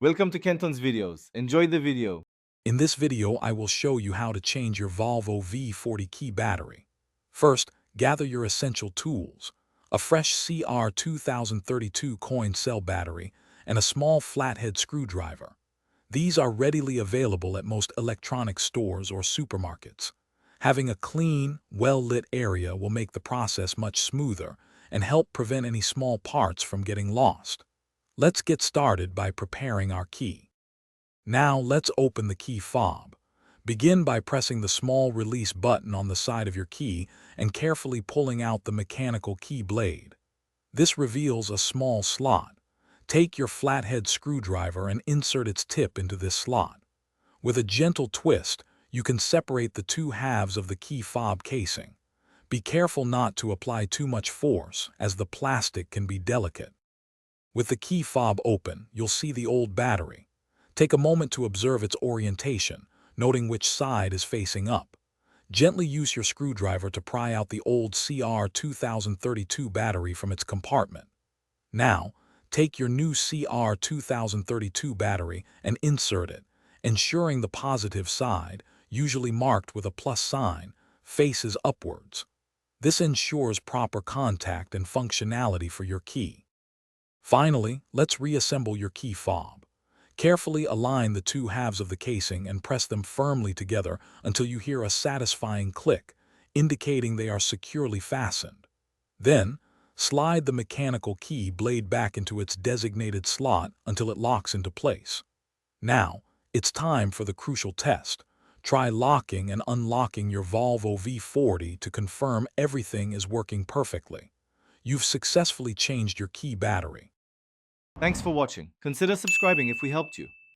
Welcome to Kenton's videos. Enjoy the video. In this video, I will show you how to change your Volvo V40 key battery. First, gather your essential tools: a fresh CR 2032 coin cell battery and a small flathead screwdriver. These are readily available at most electronics stores or supermarkets. Having a clean, well-lit area will make the process much smoother and help prevent any small parts from getting lost. Let's get started by preparing our key. Now let's open the key fob. Begin by pressing the small release button on the side of your key and carefully pulling out the mechanical key blade. This reveals a small slot. Take your flathead screwdriver and insert its tip into this slot. With a gentle twist, you can separate the two halves of the key fob casing. Be careful not to apply too much force, as the plastic can be delicate. With the key fob open, you'll see the old battery. Take a moment to observe its orientation, noting which side is facing up. Gently use your screwdriver to pry out the old CR 2032 battery from its compartment. Now, take your new CR 2032 battery and insert it, ensuring the positive side, usually marked with a plus sign, faces upwards. This ensures proper contact and functionality for your key. Finally, let's reassemble your key fob. Carefully align the two halves of the casing and press them firmly together until you hear a satisfying click, indicating they are securely fastened. Then, slide the mechanical key blade back into its designated slot until it locks into place. Now, it's time for the crucial test. Try locking and unlocking your Volvo V40 to confirm everything is working perfectly. You've successfully changed your key battery. Thanks for watching. Consider subscribing if we helped you.